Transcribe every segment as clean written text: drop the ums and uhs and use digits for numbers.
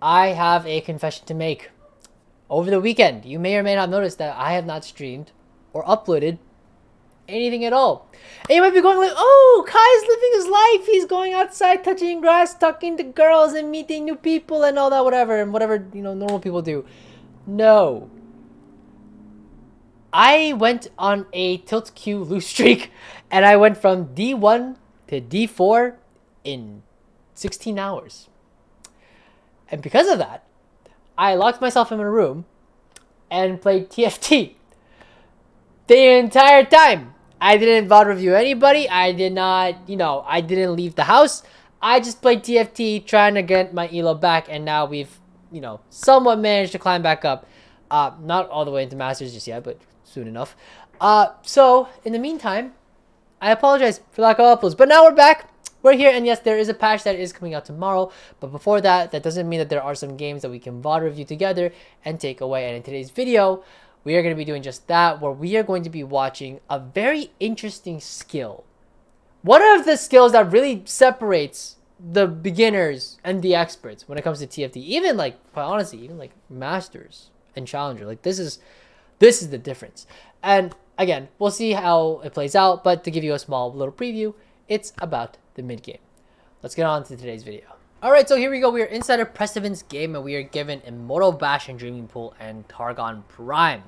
I have a confession to make. Over the weekend, you may or may not notice that I have not streamed or uploaded anything at all. And you might be going like, oh, Kai's living his life. He's going outside, touching grass, talking to girls, and meeting new people and all that, whatever, and whatever, normal people do. No. I went on a tilt Q lose streak, and I went from D1 to D4 in 16 hours. And because of that, I locked myself in a room and played TFT the entire time. I didn't VOD review anybody. I did not, I didn't leave the house. I just played TFT trying to get my elo back, and now we've, somewhat managed to climb back up. Not all the way into Masters just yet, but soon enough. So, in the meantime, I apologize for lack of uploads, but now we're back. We're here, and yes, there is a patch that is coming out tomorrow, but before that, that doesn't mean that there are some games that we can VOD review together and take away. And in today's video, we are going to be doing just that, where we are going to be watching a very interesting skill. One of the skills that really separates the beginners and the experts when it comes to TFT, even quite honestly, even Masters and Challenger. This is the difference. And again, we'll see how it plays out, but to give you a small little preview, it's about the mid game. Let's get on to today's video. Alright, so here we go. We are inside of Prestiven's game, and we are given Immortal Bastion, Dreaming Pool, and Targon Prime.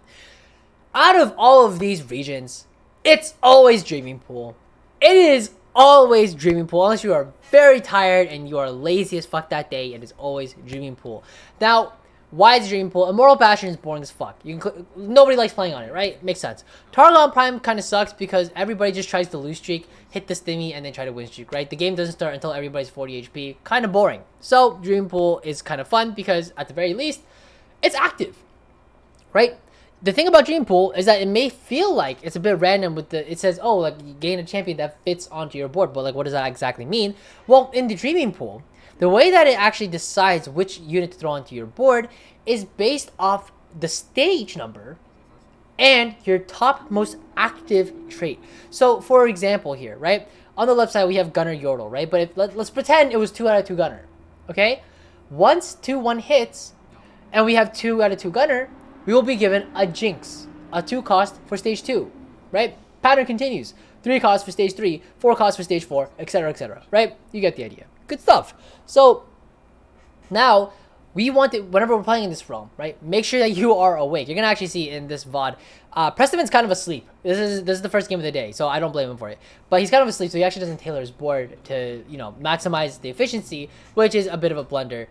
Out of all of these regions, it's always Dreaming Pool. It is always Dreaming Pool. Unless you are very tired and you are lazy as fuck that day, it is always Dreaming Pool. Now, why is Dreaming Pool? Immortal Bastion is boring as fuck. Nobody likes playing on it, right? Makes sense. Targon Prime kind of sucks because everybody just tries to lose streak, hit the stimmy, and then try to win streak, right? The game doesn't start until everybody's 40 HP. Kind of boring. So, Dreaming Pool is kind of fun because, at the very least, it's active, right? The thing about Dream Pool is that it may feel like it's a bit random with it says, oh, you gain a champion that fits onto your board, but what does that exactly mean? Well, in the Dreaming Pool, the way that it actually decides which unit to throw onto your board is based off the stage number and your top most active trait. So, for example here, right? On the left side, we have Gunner Yordle, right? But let's pretend it was 2 out of 2 Gunner, okay? Once 2-1 hits, and we have 2 out of 2 Gunner, we will be given a Jinx, a 2 cost for stage 2, right? Pattern continues. 3 costs for stage 3, 4 costs for stage 4, etc., right? You get the idea. Good stuff. So now we want it whenever we're playing in this realm, right? Make sure that you are awake. You're gonna actually see in this VOD, Prestiven's kind of asleep. This is the first game of the day, so I don't blame him for it. But he's kind of asleep, so he actually doesn't tailor his board to maximize the efficiency, which is a bit of a blunder.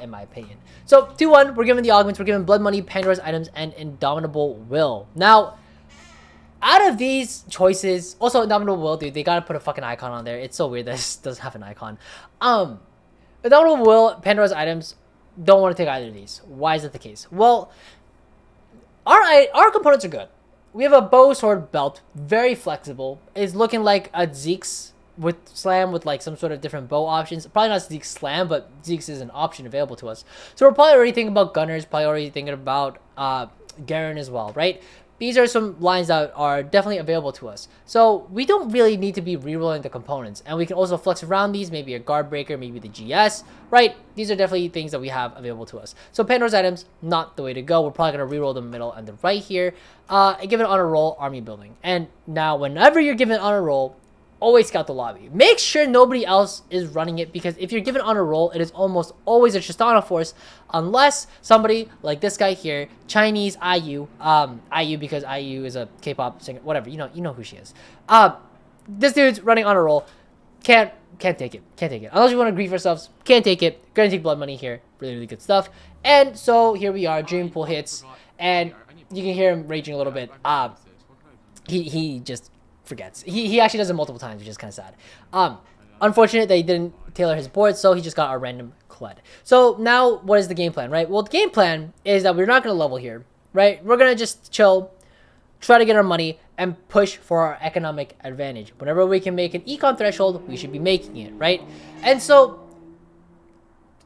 In my opinion. So 2-1, we're given the augments, we're given blood money, Pandora's items, and Indomitable Will. Now, out of these choices, also Indomitable Will, dude, they gotta put a fucking icon on there. It's so weird that this doesn't have an icon. Indomitable Will, Pandora's items, don't want to take either of these. Why is that the case? Well, our components are good. We have a bow, sword, belt, very flexible. It's looking like a Zeke's with Slam with some sort of different bow options. Probably not Zeke's Slam, but Zeke's is an option available to us. So we're probably already thinking about Gunners, probably already thinking about Garen as well, right? These are some lines that are definitely available to us. So we don't really need to be rerolling the components. And we can also flex around these, maybe a guard breaker, maybe the GS, right? These are definitely things that we have available to us. So Pandora's items, not the way to go. We're probably going to reroll the middle and the right here. And give it on a roll, army building. And now whenever you're given on a roll, always scout the lobby. Make sure nobody else is running it, because if you're given on a roll, it is almost always a Tristana force, unless somebody like this guy here, Chinese IU, IU because IU is a K-pop singer, whatever, you know who she is. This dude's running on a roll, can't take it, unless you want to grief yourselves, can't take it. Gonna take blood money here, really good stuff. And so here we are, Dream Pool hits, and you can hear him raging a little bit. He just forgets. He actually does it multiple times, which is kind of sad. Unfortunate that he didn't tailor his board, so he just got a random Kled. So now what is the game plan, right? Well, the game plan is that we're not going to level here, right? We're going to just chill, try to get our money, and push for our economic advantage. Whenever we can make an econ threshold, we should be making it, right? And so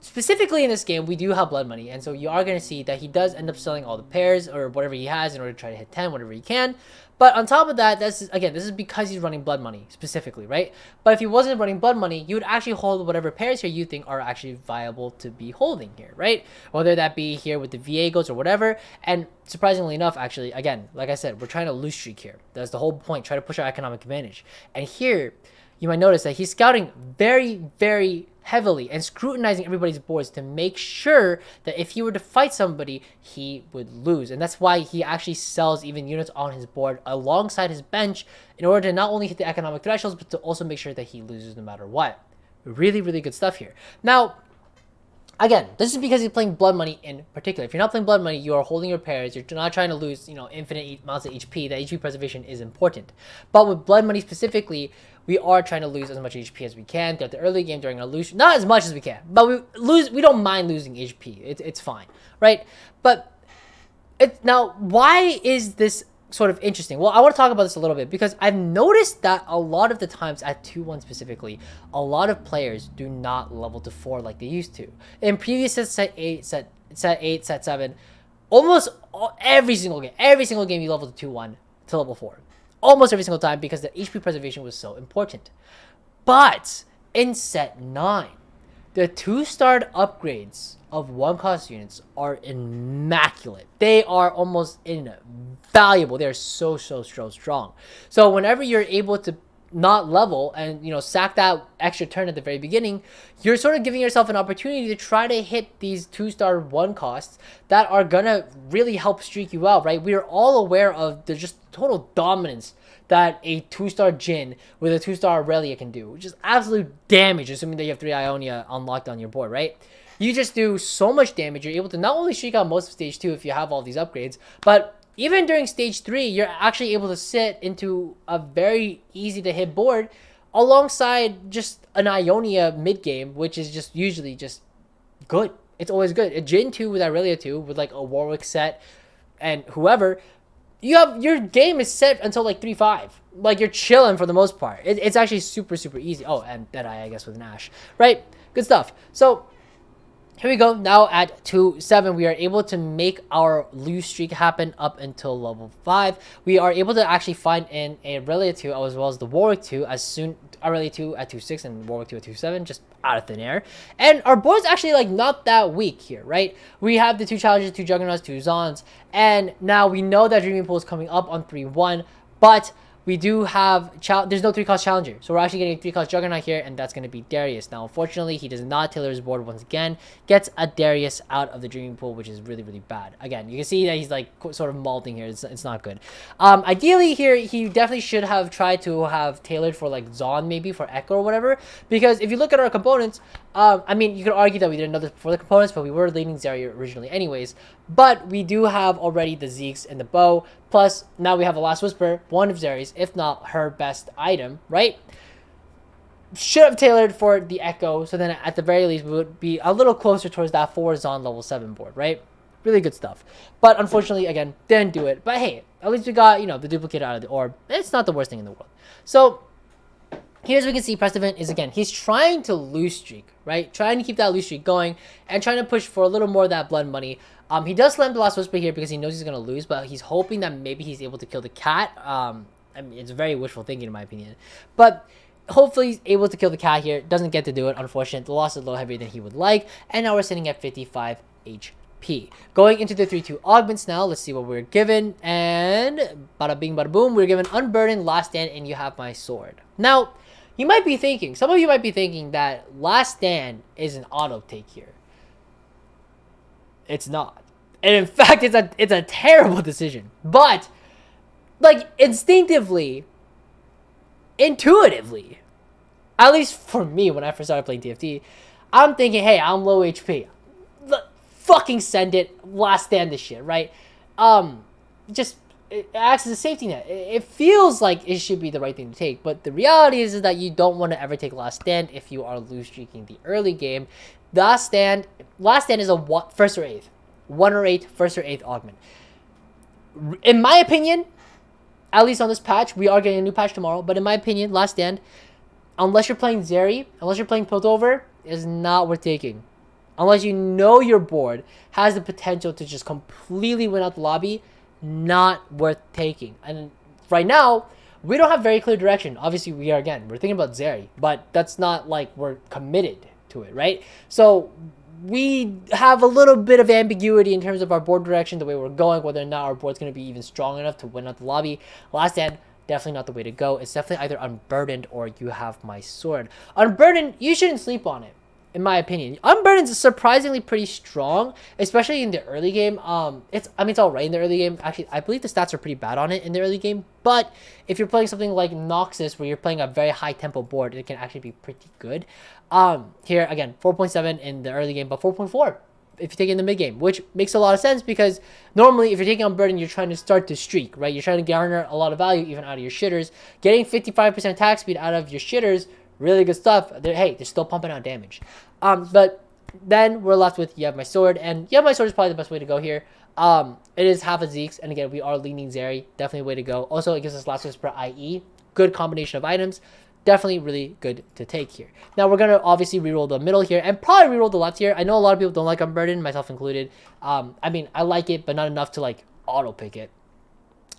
specifically in this game, we do have blood money, and so you are going to see that he does end up selling all the pairs or whatever he has in order to try to hit 10, whatever he can. But on top of that, this is because he's running blood money specifically, right? But if he wasn't running blood money, you would actually hold whatever pairs here you think are actually viable to be holding here, right? Whether that be here with the Viegos or whatever. And surprisingly enough, actually, again, like I said, we're trying to lose streak here. That's the whole point, try to push our economic advantage. And here, you might notice that he's scouting very, very heavily and scrutinizing everybody's boards to make sure that if he were to fight somebody, he would lose. And that's why he actually sells even units on his board alongside his bench in order to not only hit the economic thresholds, but to also make sure that he loses no matter what. Really, really good stuff here. Now, again, this is because he's playing blood money in particular. If you're not playing blood money, you are holding your pairs. You're not trying to lose, infinite amounts of HP. That HP preservation is important. But with blood money specifically, we are trying to lose as much HP as we can throughout the early game during our lose. Not as much as we can, but we don't mind losing HP. It's fine, right? But now, why is this sort of interesting? Well, I want to talk about this a little bit because I've noticed that a lot of the times at 2-1 specifically, a lot of players do not level to 4 like they used to. In previous sets, set 8, set 7, almost every single game you level to 2-1 to level 4. Almost every single time because the HP preservation was so important. But in set 9, the 2-star upgrades of 1-cost units are immaculate. They are almost invaluable. They are so strong. So whenever you're able to not level and sack that extra turn at the very beginning, you're sort of giving yourself an opportunity to try to hit these 2-star 1 costs that are gonna really help streak you out, right? We are all aware of the just total dominance that a 2-star Jin with a 2-star Aurelia can do, which is absolute damage, assuming that you have 3 Ionia unlocked on your board, right? You just do so much damage. You're able to not only streak out most of stage 2 if you have all these upgrades, but even during stage 3, you're actually able to sit into a very easy to hit board alongside just an Ionia mid game, which is just usually just good. It's always good. A Jin 2 with Aurelia 2 with like a Warwick set and whoever, your game is set until like 3-5. Like you're chilling for the most part. It's actually super easy. Oh, and Deadeye, I guess, with an Ash, right? Good stuff. So here we go. Now at 2-7, we are able to make our lose streak happen up until level 5. We are able to actually find in a Aurelia 2 as well as the Warwick 2 Aurelia 2 at 2-6 and Warwick 2 at 2-7, just out of thin air. And our board's actually like not that weak here, right? We have the 2 challenges, 2 juggernauts, 2 Zons, and now we know that Dreaming Pool is coming up on 3-1, but we do have, there's no 3-cost challenger. So we're actually getting a 3-cost Juggernaut here, and that's going to be Darius. Now, unfortunately, he does not tailor his board once again. Gets a Darius out of the Dreaming Pool, which is really bad. Again, you can see that he's like sort of malting here. It's not good. Ideally here, he definitely should have tried to have tailored for like Zon maybe, for Echo or whatever. Because if you look at our components, I mean, you could argue that we did another for the components, but we were leading Zarya originally anyways. But we do have already the Zeeks and the bow. Plus, now we have the Last Whisper, one of Zarya's, if not her best item, right? Should have tailored for the Echo, so then at the very least, we would be a little closer towards that 4 Zon level 7 board, right? Really good stuff. But unfortunately, again, didn't do it. But hey, at least we got, the duplicate out of the orb. It's not the worst thing in the world. So here's what we can see. Prestivan is, again, he's trying to lose streak, right? Trying to keep that lose streak going and trying to push for a little more of that blood money. He does slam the Last Whisper here because he knows he's going to lose, but he's hoping that maybe he's able to kill the cat. I mean, it's very wishful thinking in my opinion. But hopefully he's able to kill the cat here. Doesn't get to do it, unfortunately. The loss is a little heavier than he would like. And now we're sitting at 55 HP. Going into the 3-2 augments now. Let's see what we're given. And bada bing, bada boom. We're given Unburdened, Last Stand, and You Have My Sword. Now, you might be thinking, some of you might be thinking that Last Stand is an auto take here. It's not. And in fact, it's a terrible decision. But, like, instinctively, intuitively, at least for me when I first started playing TFT, I'm thinking, hey, I'm low HP. Fucking send it. Last Stand this shit, right? Just, it acts as a safety net. It feels like it should be the right thing to take. But the reality is that you don't want to ever take Last Stand if you are lose streaking the early game. Last Stand is a first or eighth. 1 or 8, first or 8th augment. In my opinion, at least on this patch, we are getting a new patch tomorrow, but in my opinion, Last Stand, unless you're playing Zeri, unless you're playing Piltover, is not worth taking. unless you know your board has the potential to just completely win out the lobby, not worth taking. And right now, we don't have very clear direction. Obviously, we're thinking about Zeri, but that's not like we're committed to it, right? So we have a little bit of ambiguity in terms of our board direction, the way we're going, whether or not our board's going to be even strong enough to win out the lobby. Last stand, definitely not the way to go. It's definitely either Unburdened or You Have My Sword. Unburdened, you shouldn't sleep on it, in my opinion. Unburdened is surprisingly pretty strong, especially in the early game. It's all right in the early game. Actually, I believe the stats are pretty bad on it in the early game. But if you're playing something like Noxus, where you're playing a very high tempo board, it can actually be pretty good. Here again, 4.7 in the early game, but 4.4 if you take it in the mid game, which makes a lot of sense because normally if you're taking on Burden, you're trying to start the streak, right? You're trying to garner a lot of value even out of your shitters. Getting 55% attack speed out of your shitters, really good stuff. They're still pumping out damage. But then we're left with You Have My Sword, and You Have My Sword is probably the best way to go here. It is half a Zeke's, and again, we are leaning Zeri. Definitely a way to go. Also, it gives us Last Whisper IE. Good combination of items. Definitely really good to take here. Now, we're going to obviously reroll the middle here and probably reroll the left here. I know a lot of people don't like Unburdened, myself included. I mean, I like it, but not enough to, like, auto-pick it.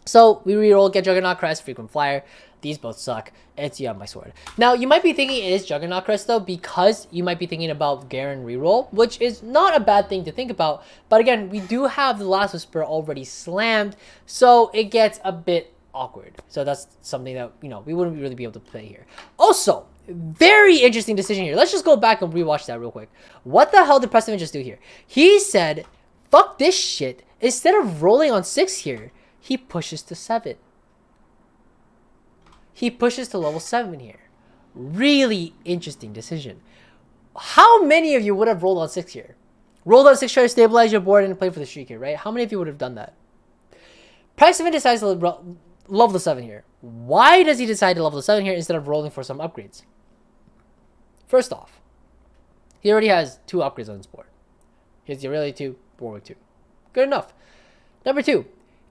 So, we reroll, get Juggernaut Crest, Frequent Flyer. These both suck. It's You Have My Sword. Now, you might be thinking it is Juggernaut Crest, though, because you might be thinking about Garen reroll, which is not a bad thing to think about. But again, we do have the Last Whisper already slammed, so it gets a bit awkward. So that's something that, we wouldn't really be able to play here. Also, very interesting decision here. Let's just go back and rewatch that real quick. What the hell did Preston just do here? He said, fuck this shit. Instead of rolling on 6 here, he pushes to 7. He pushes to level 7 here. Really interesting decision. How many of you would have rolled on 6 here? Rolled on 6, try to stabilize your board and play for the streak here, right? How many of you would have done that? Preston decides to level the 7 here. Why does he decide to level the 7 here instead of rolling for some upgrades? First off, he already has 2 upgrades on his board. He has the Aurelia 2, Warwick 2. Good enough. Number 2,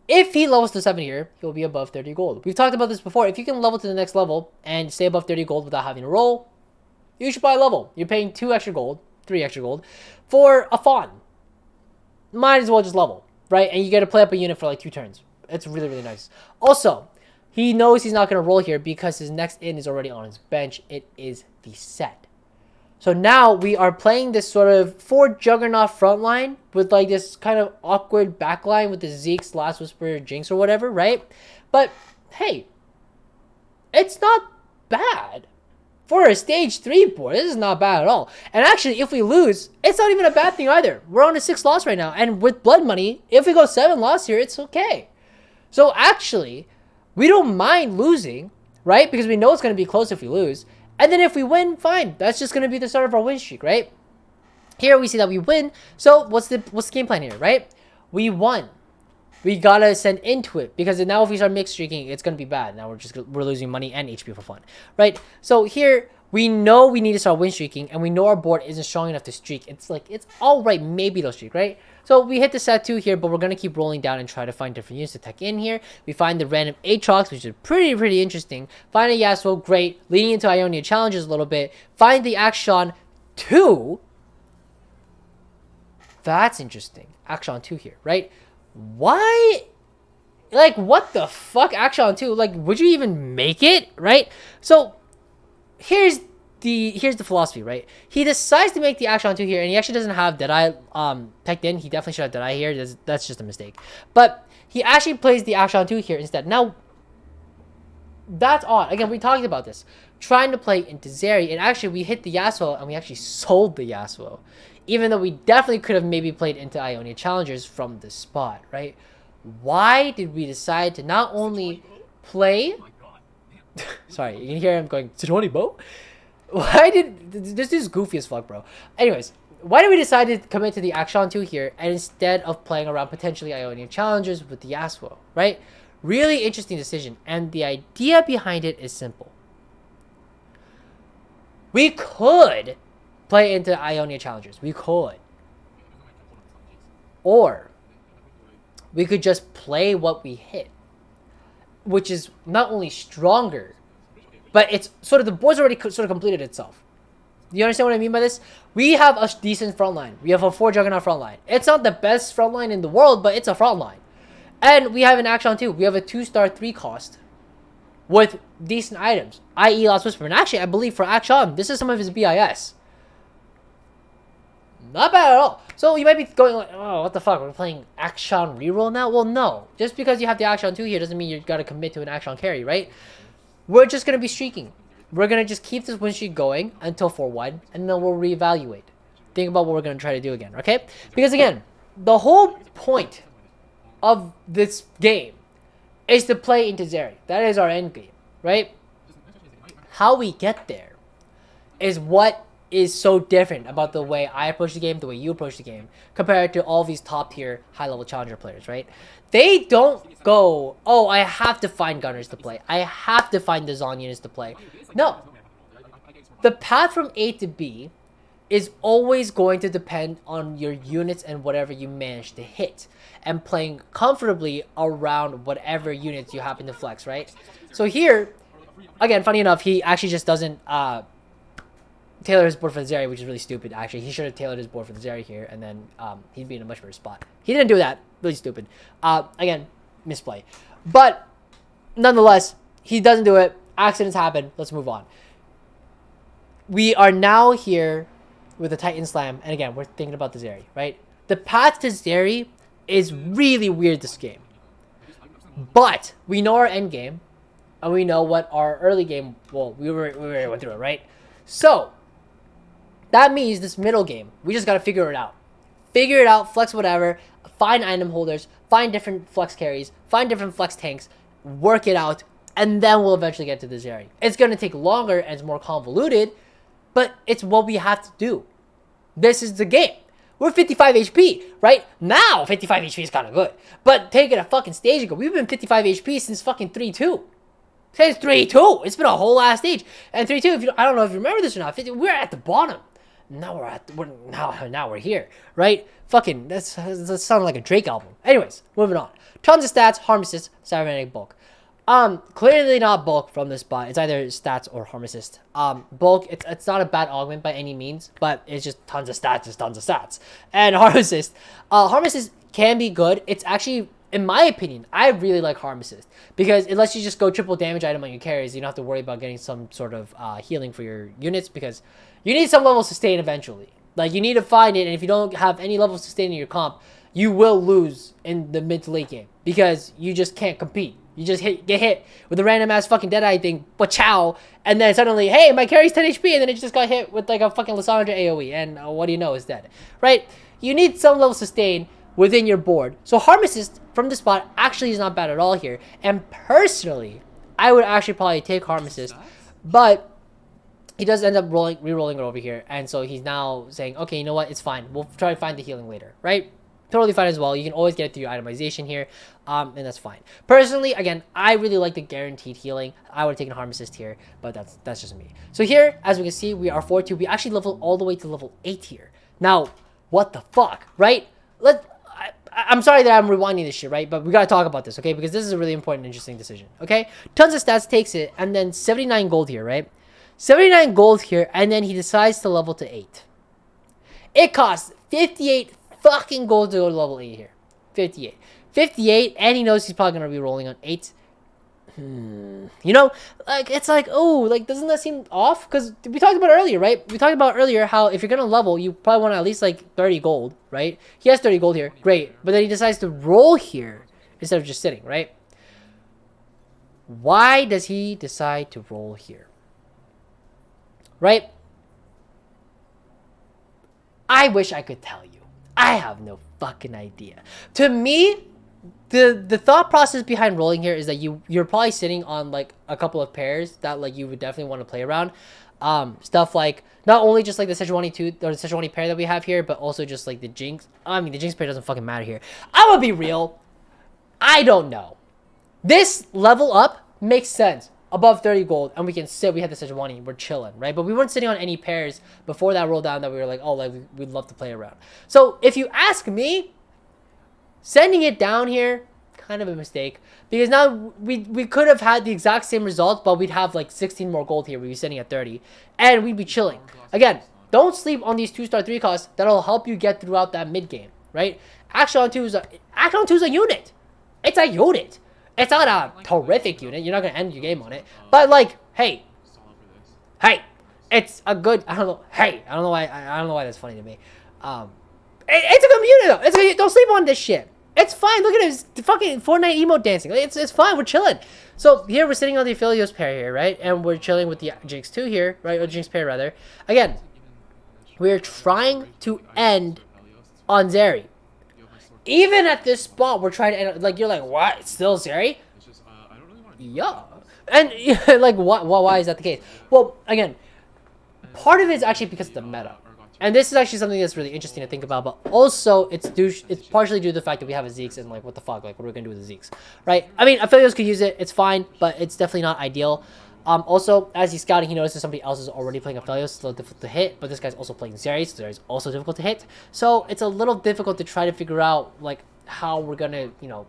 if he levels to 7 here, he'll be above 30 gold. We've talked about this before. If you can level to the next level and stay above 30 gold without having to roll, you should buy a level. You're paying 2 extra gold, 3 extra gold, for a fawn. Might as well just level, right? And you get to play up a unit for like 2 turns. It's really, really nice. Also, he knows he's not going to roll here because his next in is already on his bench. It is the set. So now we are playing this sort of 4 Juggernaut front line with like this kind of awkward back line with the Zeke's, Last Whisper, Jinx or whatever, right? But hey, it's not bad. For a stage 3 board, this is not bad at all. And actually, if we lose, it's not even a bad thing either. We're on a 6 loss right now. And with blood money, if we go 7 loss here, it's okay. So actually, we don't mind losing, right? Because we know it's going to be close if we lose. And then if we win, fine. That's just going to be the start of our win streak, right? Here we see that we win. So what's the game plan here, right? We won. We got to send into it because now if we start mixed streaking, it's going to be bad. Now we're losing money and HP for fun, right? So here we know we need to start win streaking and we know our board isn't strong enough to streak. It's like, it's all right. Maybe they'll streak, right? So we hit the set 2 here, but we're going to keep rolling down and try to find different units to tech in here. We find the random Aatrox, which is pretty interesting. Find a Yasuo, great. Leading into Ionia challenges a little bit. Find the Action 2. That's interesting. Action 2 here, right? Why? Like, what the fuck? Action 2? Like, would you even make it, right? So, here's the philosophy, right? He decides to make the Action 2 here, and he actually doesn't have Deadeye teched in. He definitely should have Deadeye here. That's just a mistake. But he actually plays the Action 2 here instead. Now, that's odd. Again, we talked about this. Trying to play into Zeri, and actually we hit the Yasuo, and we actually sold the Yasuo. Even though we definitely could have maybe played into Ionia Challengers from the spot, right? Why did we decide to not only play... Sorry, you can hear him going, Tony Bo? Why did... This is goofy as fuck, bro. Anyways, why did we decide to commit to the Action 2 here and instead of playing around potentially Ionia Challengers with the Yasuo, right? Really interesting decision. And the idea behind it is simple. We could play into Ionia Challengers. We could. Or we could just play what we hit, which is not only stronger, but it's sort of the board's already sort of completed itself. Do you understand what I mean by this? We have a decent front line. We have a 4 Juggernaut front line. It's not the best front line in the world, but it's a front line. And we have an Action too. We have a 2-star 3 cost with decent items, i.e. Last Whisper. And actually, I believe for Action, this is some of his BIS. Not bad at all. So you might be going like, oh, what the fuck? We're playing Action reroll now? Well, no. Just because you have the Action 2 here doesn't mean you got to commit to an Action carry, right? We're just going to be streaking. We're going to just keep this win streak going until 4-1, and then we'll reevaluate. Think about what we're going to try to do again, okay? Because again, the whole point of this game is to play into Zeri. That is our end game, right? How we get there is what is so different about the way I approach the game, the way you approach the game, compared to all these top-tier, high-level challenger players, right? They don't go, oh, I have to find gunners to play. I have to find the Zon units to play. No. The path from A to B is always going to depend on your units and whatever you manage to hit, and playing comfortably around whatever units you happen to flex, right? So here, again, funny enough, he actually just doesn't tailor his board for the Zeri, which is really stupid, actually. He should have tailored his board for the Zeri here, and then he'd be in a much better spot. He didn't do that. Really stupid. Again, misplay. But, nonetheless, he doesn't do it. Accidents happen. Let's move on. We are now here with the Titan Slam, and again, we're thinking about the Zeri, right? The path to Zeri is really weird this game. But, we know our end game, and we know what our early game, well, we already went through it, right? So, that means this middle game, we just got to figure it out. Figure it out, flex whatever, find item holders, find different flex carries, find different flex tanks, work it out, and then we'll eventually get to the Zeri. It's going to take longer and it's more convoluted, but it's what we have to do. This is the game. We're 55 HP, right? Now, 55 HP is kind of good. But take it a fucking stage ago. We've been 55 HP since fucking 3-2. Since 3-2. It's been a whole last stage. And 3-2, I don't know if you remember this or not, we're at the bottom. Now we're here, right? Fucking, that sounded like a Drake album. Anyways, moving on. Tons of stats, harm assist, cybernetic bulk. Clearly not bulk from this spot. It's either stats or harm assist. Bulk, it's not a bad augment by any means, but it's just tons of stats, just tons of stats. And harm assist can be good. It's actually, in my opinion, I really like harm assist because it lets you just go triple damage item on your carries. You don't have to worry about getting some sort of healing for your units because you need some level of sustain eventually. Like, you need to find it, and if you don't have any level of sustain in your comp, you will lose in the mid to late game because you just can't compete. You just get hit with a random ass fucking Deadeye thing, chow, and then suddenly, hey, my carry's 10 HP, and then it just got hit with like a fucking Lysandra AoE, and what do you know, is dead, right? You need some level of sustain within your board. So harm assist from the spot actually is not bad at all here, and personally, I would actually probably take harm assist, but he does end up re-rolling it over here, and so he's now saying, okay, you know what, it's fine. We'll try to find the healing later, right? Totally fine as well. You can always get it through your itemization here, and that's fine. Personally, again, I really like the guaranteed healing. I would have taken harm assist here, but that's just me. So here, as we can see, we are 4-2. We actually leveled all the way to level 8 here. Now, what the fuck, right? I'm sorry that I'm rewinding this shit, right? But we gotta talk about this, okay? Because this is a really important, interesting decision, okay? Tons of stats takes it, and then 79 gold here, right? 79 gold here, and then he decides to level to 8. It costs 58 fucking gold to go to level 8 here. 58, and he knows he's probably gonna be rolling on 8. You know, like, it's like, oh, like, doesn't that seem off? Because we talked about it earlier, right? We talked about earlier how if you're gonna level, you probably want at least like 30 gold, right? He has 30 gold here, great, but then he decides to roll here instead of just sitting, right? Why does he decide to roll here? Right? I wish I could tell you. I have no fucking idea. To me, the thought process behind rolling here is that you're probably sitting on like a couple of pairs that like you would definitely want to play around. Stuff like not only just like the Sejuani 2 or the Sejuani pair that we have here, but also just like the Jinx. I mean, the Jinx pair doesn't fucking matter here. I'm gonna be real. I don't know. This level up makes sense. Above 30 gold, and we can sit. We had the Sejuani, we're chilling, right? But we weren't sitting on any pairs before that roll down that we were like, oh, like we'd love to play around. So if you ask me, sending it down here kind of a mistake because now we could have had the exact same result, but we'd have like 16 more gold here. We'd be sitting at 30, and we'd be chilling. Again, don't sleep on these 2-star 3 costs. That'll help you get throughout that mid game, right? Action 2 is a unit. It's a unit. It's not a terrific unit. You're not gonna end your game on it, but like, hey, it's a good. I don't know. Hey, I don't know why. I don't know why that's funny to me. It's a good unit though. It's a, don't sleep on this shit. It's fine. Look at his fucking Fortnite emote dancing. It's fine. We're chilling. So here we're sitting on the Aphelios pair here, right? And we're chilling with the Jinx 2 here, right? Or Jinx pair rather. Again, we're trying to end on Zeri. Even at this spot, we're trying to end. Like you're like, what? It's still Zeri? Yeah. And like, why is that the case? Well, again, part of it is actually because of the meta. And this is actually something that's really interesting to think about, but also it's partially due to the fact that we have a Zeke's and like, what the fuck, like what are we gonna do with the Zeke's, right? I mean, Aphelios could use it, it's fine, but it's definitely not ideal. Also, as he's scouting, he notices somebody else is already playing Aphelios, so difficult to hit, but this guy's also playing Zeri, so Zeri's also difficult to hit. So it's a little difficult to try to figure out like how we're gonna, you know,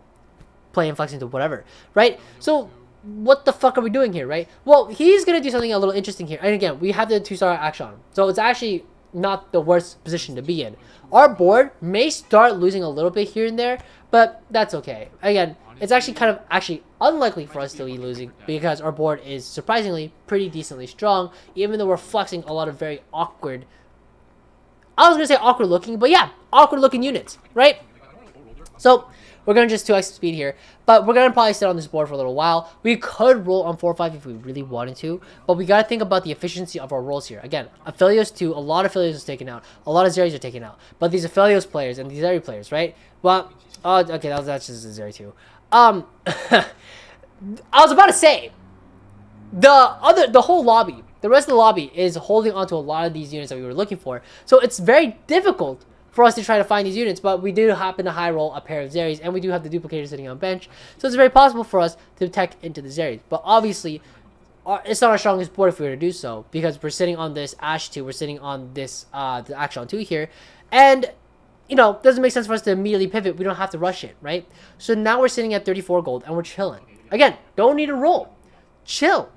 play and flex into whatever, right? So what the fuck are we doing here, right? Well, he's gonna do something a little interesting here. And again, we have the 2-star action, so it's actually not the worst position to be in. Our board may start losing a little bit here and there, but that's okay. Again, it's actually kind of unlikely for us to be losing because our board is surprisingly pretty decently strong, even though we're flexing a lot of very awkward, I was gonna say awkward looking, but yeah, awkward looking units, right? So we're going to just 2x speed here, but we're going to probably sit on this board for a little while. We could roll on 4-5 if we really wanted to, but we got to think about the efficiency of our rolls here. Again, Aphelios 2, a lot of Aphelios is taken out. A lot of Zeris are taken out. But these Aphelios players and these Zeri players, right? Well, okay, that's just a Zeri 2. I was about to say, the whole lobby, the rest of the lobby is holding onto a lot of these units that we were looking for. So it's very difficult for us to try to find these units, but we do happen to high roll a pair of Zeris, and we do have the duplicator sitting on bench, so it's very possible for us to tech into the Zeris. But obviously, it's not our strongest board if we were to do so, because we're sitting on this Ash 2, we're sitting on this the Action 2 here, and you know, doesn't make sense for us to immediately pivot. We don't have to rush it, right? So now we're sitting at 34 gold, and we're chilling. Again, don't need a roll. Chill.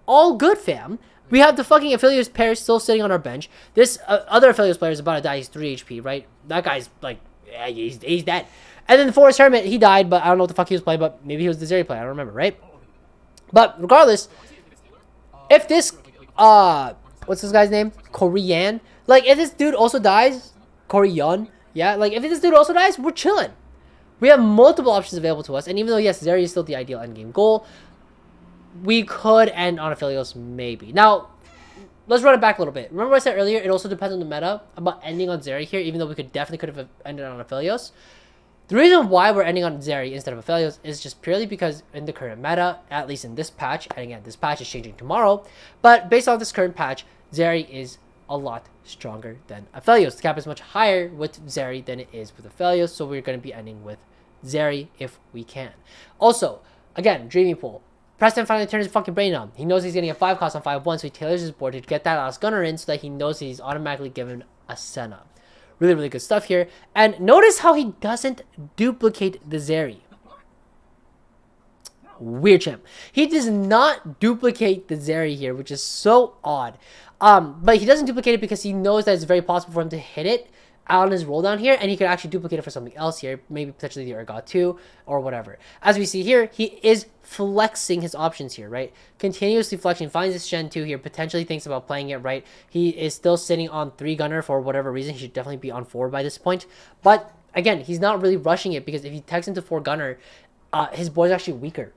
All good, fam. We have the fucking Aphelios pair still sitting on our bench. This other Aphelios player is about to die. He's 3 HP, right? That guy's like, yeah, he's dead. And then the Forest Hermit, he died, but I don't know what the fuck he was playing, but maybe he was the Zeri player. I don't remember, right? But regardless, if this, what's this guy's name? Korean. Like, if this dude also dies, Korean, yeah? Like, if this dude also dies, we're chilling. We have multiple options available to us, and even though, yes, Zeri is still the ideal endgame goal, we could end on Aphelios, maybe. Now, let's run it back a little bit. Remember what I said earlier? It also depends on the meta about ending on Zeri here, even though we could have ended on Aphelios. The reason why we're ending on Zeri instead of Aphelios is just purely because in the current meta, at least in this patch, and again, this patch is changing tomorrow, but based on this current patch, Zeri is a lot stronger than Aphelios. The cap is much higher with Zeri than it is with Aphelios, so we're going to be ending with Zeri if we can. Also, again, Dreaming Pool. Preston finally turned his fucking brain on. He knows he's getting a 5 cost on 5-1, so he tailors his board to get that last gunner in so that he knows he's automatically given a Senna. Really, really good stuff here. And notice how he doesn't duplicate the Zeri. Weird champ. He does not duplicate the Zeri here, which is so odd. But he doesn't duplicate it because he knows that it's very possible for him to hit it on his roll down here, and he could actually duplicate it for something else here, maybe potentially the Ergot 2 or whatever. As we see here, he is flexing his options here, right? Continuously flexing, finds his Shen 2 here, potentially thinks about playing it, right? He is still sitting on 3 gunner for whatever reason. He should definitely be on 4 by this point. But again, he's not really rushing it because if he techs into 4 gunner, his board's actually weaker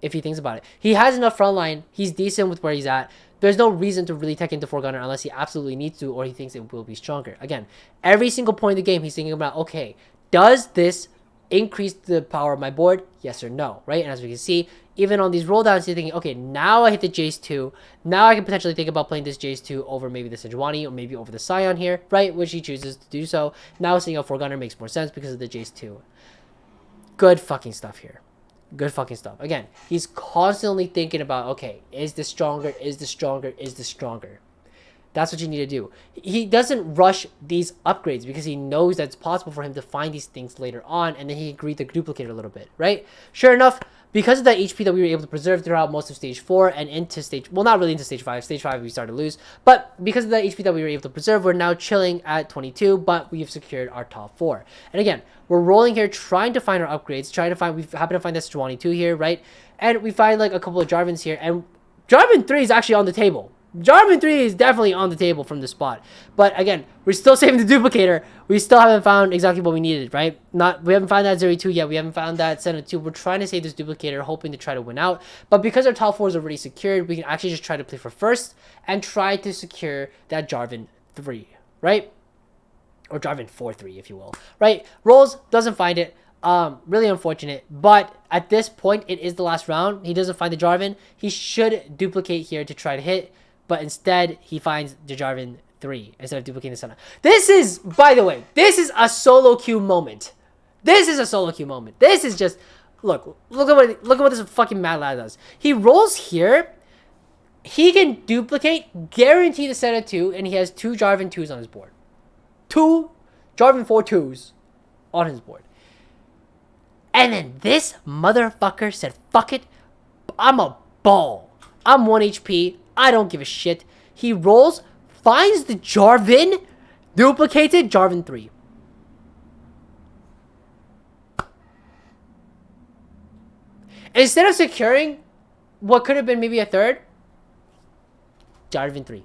if he thinks about it. He has enough front line. He's decent with where he's at. There's no reason to really tech into 4 gunner unless he absolutely needs to or he thinks it will be stronger. Again, every single point in the game, he's thinking about, okay, does this increase the power of my board? Yes or no, right? And as we can see, even on these roll downs, you're thinking, okay, now I hit the Jace 2. Now I can potentially think about playing this Jace 2 over maybe the Sejuani or maybe over the Scion here, right? Which he chooses to do so. Now sitting on 4 gunner makes more sense because of the Jace 2. Good fucking stuff here. Good fucking stuff. Again, he's constantly thinking about, okay, is this stronger? Is this stronger? Is this stronger? That's what you need to do. He doesn't rush these upgrades because he knows that it's possible for him to find these things later on, and then he agreed to duplicate a little bit, right? Sure enough, because of that HP that we were able to preserve throughout most of stage 4 and into stage, well, not really into stage 5. Stage 5 we started to lose, but because of the HP that we were able to preserve, we're now chilling at 22, but we've secured our top 4. And again, we're rolling here, trying to find our upgrades, we happen to find this 22 here, right? And we find like a couple of Jarvins here, and Jarvan 3 is actually on the table. Jarvan 3 is definitely on the table from this spot. But again, we're still saving the duplicator. We still haven't found exactly what we needed, right? We haven't found that 02 yet. We haven't found that Senate 2. We're trying to save this duplicator, hoping to try to win out. But because our top 4 is already secured, we can actually just try to play for first and try to secure that Jarvan 3, right? Or Jarvan 4-3, if you will, right? Rolls, doesn't find it. Really unfortunate, but at this point, it is the last round. He doesn't find the Jarvan. He should duplicate here to try to hit, but instead, he finds the Jarvan 3 instead of duplicating the Senna. This is, by the way, this is a solo queue moment. This is a solo queue moment. This is just, look at what this fucking mad lad does. He rolls here. He can duplicate, guarantee the Senna 2, and he has 2 Jarvan 2s on his board. 2 Jarvan 4-2s on his board. And then this motherfucker said, fuck it, I'm a ball. I'm 1 HP. I don't give a shit. He rolls, finds the Jarvan, duplicates it, Jarvan 3. Instead of securing what could have been maybe a third, Jarvan 3.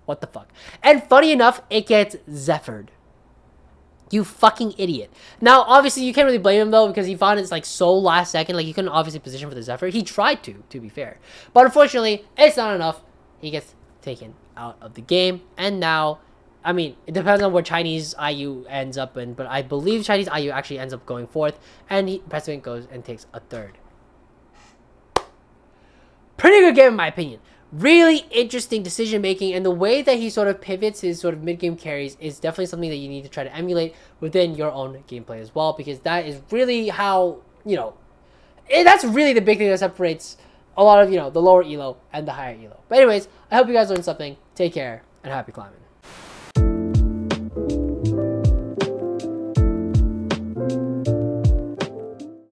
What the fuck? And funny enough, it gets Zephyred. You fucking idiot. Now, obviously, you can't really blame him, though, because he found it's, like, so last second. Like, he couldn't obviously position for the Zephyr. He tried to be fair. But unfortunately, it's not enough. He gets taken out of the game. And now, I mean, it depends on where Chinese IU ends up in. But I believe Chinese IU actually ends up going 4th. And President goes and takes a 3rd. Pretty good game, in my opinion. Really interesting decision making, and the way that he sort of pivots his sort of mid-game carries is definitely something that you need to try to emulate within your own gameplay as well, because that is really how, you know, that's really the big thing that separates a lot of, you know, the lower elo and the higher elo. But anyways, I hope you guys learned something. Take care and happy climbing.